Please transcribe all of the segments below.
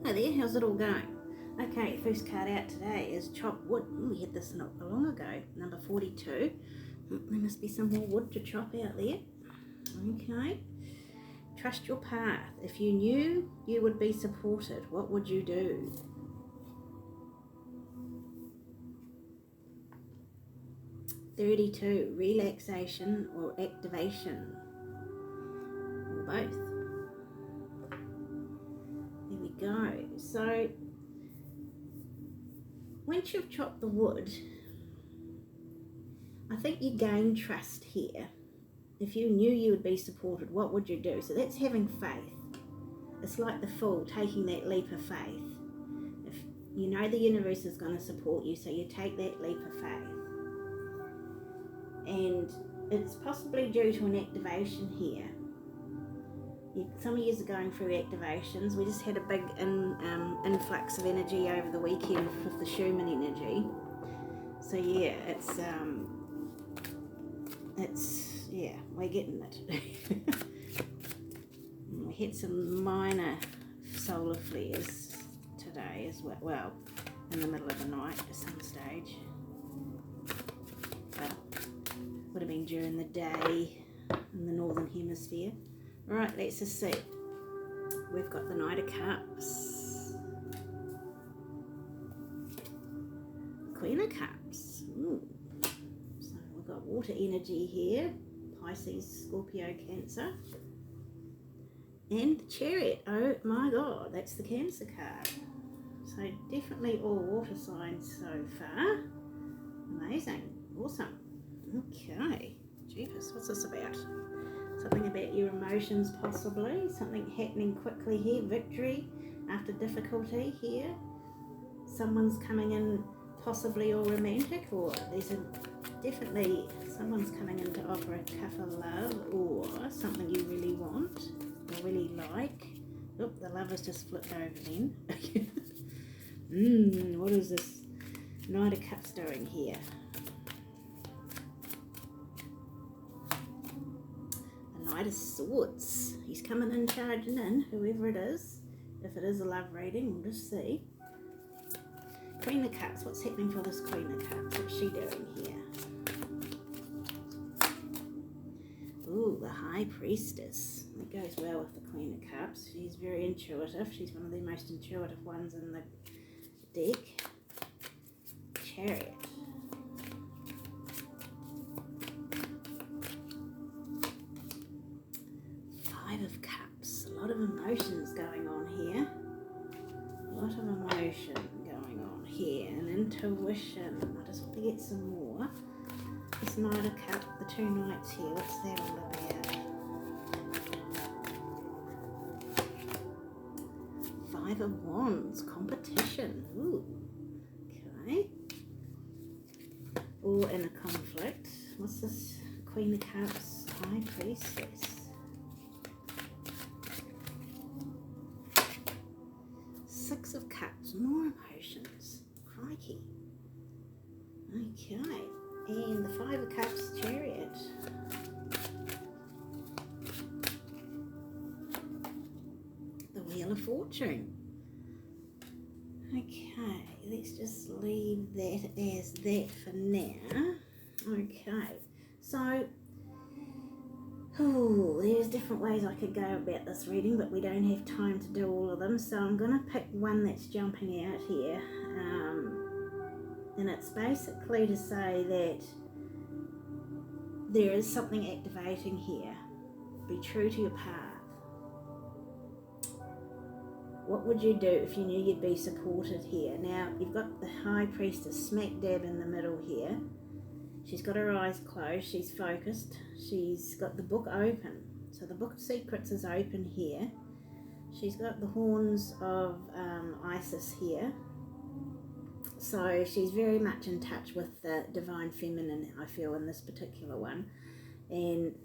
Hi there, how's it all going? Okay, first card out today is Chop Wood. We had this not long ago, number 42. There must be some more wood to chop out there. Okay. Trust your path. If you knew you would be supported, what would you do? $32, relaxation or activation, or both. There we go. So, once you've chopped the wood, I think you gain trust here. If you knew you would be supported, what would you do? So that's having faith. It's like the Fool, taking that leap of faith. If you know the universe is going to support you, so you take that leap of faith. And it's possibly due to an activation here. Some of you are going through activations. We just had a big influx of energy over the weekend with the Schumann energy. So yeah, yeah, we're getting it. We had some minor solar flares today as well, in the middle of the night at some stage. But would have been during the day in the northern hemisphere. Right, let's just see. We've got the Knight of Cups, Queen of Cups. Ooh. So we've got water energy here, Pisces, Scorpio, Cancer, and the Chariot. Oh my God, that's the Cancer card. So definitely all water signs so far. Amazing, awesome. Okay, jeepers, what's this about? Something about your emotions possibly, something happening quickly here, victory after difficulty here. Someone's coming in possibly all romantic, or there's definitely someone's coming in to offer a cup of love or something you really want or really like. Oh, the Lovers just flipped over then. What is this Knight of Cups doing here? Knight of Swords. He's coming in, charging in, whoever it is. If it is a love reading, we'll just see. Queen of Cups. What's happening for this Queen of Cups? What's she doing here? Ooh, the High Priestess. It goes well with the Queen of Cups. She's very intuitive. She's one of the most intuitive ones in the deck. Chariot. Five of Cups. A lot of emotions going on here. A lot of emotion going on here. And intuition. I just want to get some more. This Knight of Cups, the two Knights here. What's that all about? Five of Wands. Competition. Ooh. Okay. Or in a conflict. What's this? Queen of Cups. High Priestess. Six of Cups, more emotions. Crikey. Okay. And the Five of Cups, Chariot. The Wheel of Fortune. Okay, let's just leave that as that for now. Okay, so there's different ways I could go about this reading, but we don't have time to do all of them, so I'm going to pick one that's jumping out here, and it's basically to say that there is something activating here. Be true to your path. What would you do if you knew you'd be supported here? Now, you've got the High Priestess smack dab in the middle here. She's got her eyes closed, she's focused, she's got the book open. So the Book of Secrets is open here. She's got the horns of Isis here. So she's very much in touch with the Divine Feminine, I feel, in this particular one. And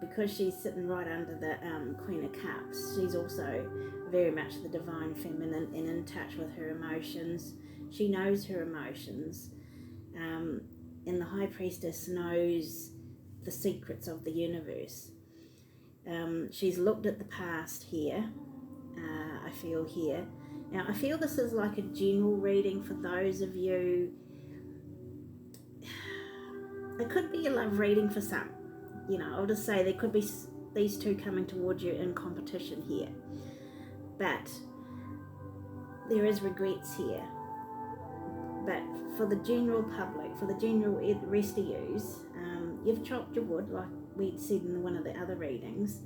because she's sitting right under the Queen of Cups, she's also very much the Divine Feminine and in touch with her emotions. She knows her emotions. And the High Priestess knows the secrets of the universe. She's looked at the past here, I feel here, Now, I feel this is like a general reading for those of you. It could be a love reading for some. I'll just say there could be these two coming towards you in competition here. But there is regrets here. But for the general public, for the general rest of yous, you've chopped your wood, like we'd said in one of the other readings.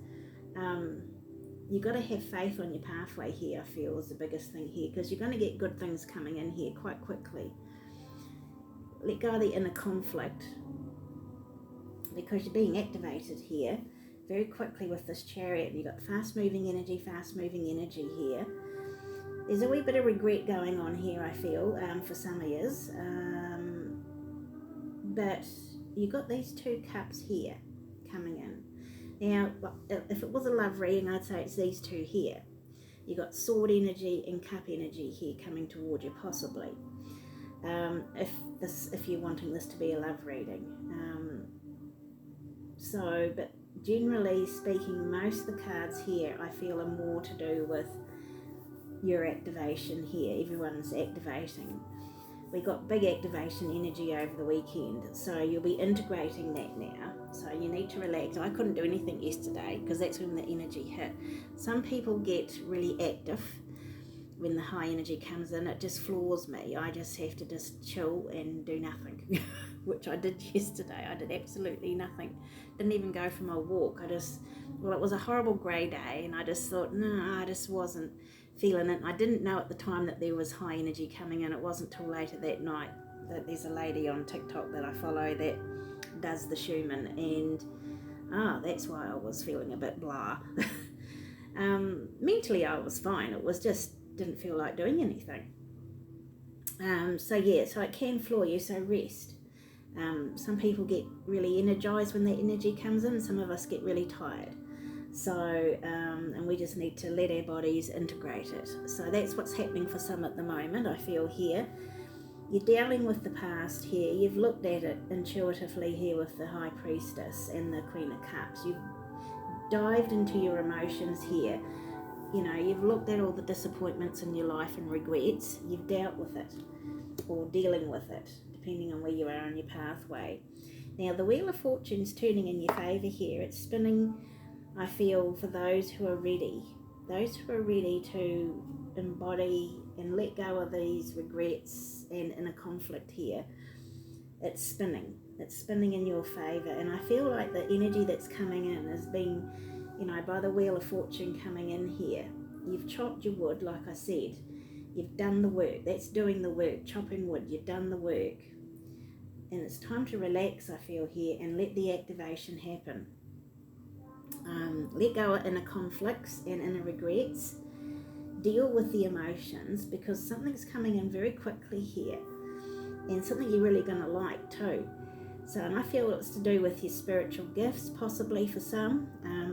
You've got to have faith on your pathway here, I feel, is the biggest thing here, because you're going to get good things coming in here quite quickly. Let go of the inner conflict, because you're being activated here very quickly with this Chariot, and you've got fast moving energy here. There's a wee bit of regret going on here, I feel, for some of yous, but you've got these 2 cups here coming in. Now, if it was a love reading, I'd say it's these 2 here. You've got sword energy and cup energy here coming toward you, possibly. If you're wanting this to be a love reading. But generally speaking, most of the cards here, I feel, are more to do with your activation here. Everyone's activating. We got big activation energy over the weekend, so you'll be integrating that now. So you need to relax. I couldn't do anything yesterday because that's when the energy hit. Some people get really active when the high energy comes in. It just floors me. I just have to just chill and do nothing, which I did yesterday. I did absolutely nothing. Didn't even go for my walk. It was a horrible grey day, and I just thought, no, I just wasn't feeling it. I didn't know at the time that there was high energy coming in. It wasn't till later that night that there's a lady on TikTok that I follow that does the Schumann, and that's why I was feeling a bit blah. Mentally I was fine. It was just didn't feel like doing anything. So it can floor you, so rest. Some people get really energized when that energy comes in. Some of us get really tired. So, and we just need to let our bodies integrate it. So that's what's happening for some at the moment, I feel here. You're dealing with the past here. You've looked at it intuitively here with the High Priestess and the Queen of Cups. You've dived into your emotions here. You've looked at all the disappointments in your life and regrets. You've dealt with it, or dealing with it, depending on where you are on your pathway. Now, the Wheel of Fortune's turning in your favour here. It's spinning, I feel, for those who are ready. Those who are ready to embody and let go of these regrets and inner conflict here. It's spinning in your favour, and I feel like the energy that's coming in is being, by the Wheel of Fortune coming in here. You've chopped your wood, like I said. You've done the work. That's doing the work, chopping wood. You've done the work, and it's time to relax, I feel here, and let the activation happen. Let go of inner conflicts and inner regrets. Deal with the emotions, because something's coming in very quickly here, and something you're really going to like too. So, and I feel it's to do with your spiritual gifts, possibly for some.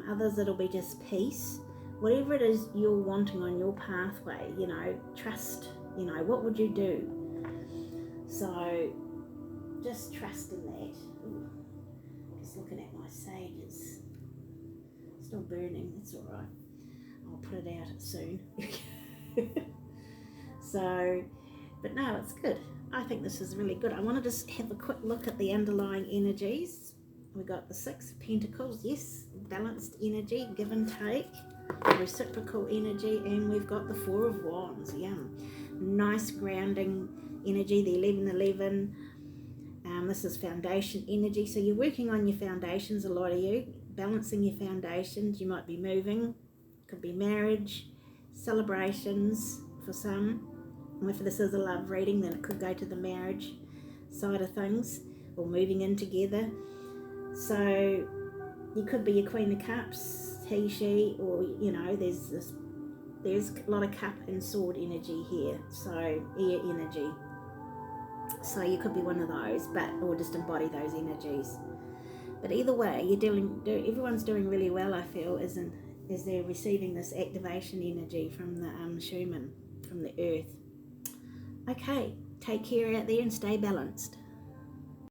Others it'll be just peace. Whatever it is you're wanting on your pathway, trust, what would you do? So, just trust in that. Ooh, just looking at my sage, it's still burning. It's all right. I'll put it out soon. But no, it's good. I think this is really good. I want to just have a quick look at the underlying energies. We got the 6 of Pentacles, yes, balanced energy, give and take, reciprocal energy, and we've got the 4 of Wands, yum. Nice grounding energy, the 11-11. This is foundation energy, so you're working on your foundations, a lot of you, balancing your foundations. You might be moving, could be marriage, celebrations for some. And if this is a love reading, then it could go to the marriage side of things, or moving in together. So you could be your Queen of Cups, he, she, or there's a lot of cup and sword energy here, so air energy. So you could be one of those, or just embody those energies. But either way, everyone's doing really well, I feel, as they're receiving this activation energy from the Schumann, from the earth. Okay, take care out there and stay balanced.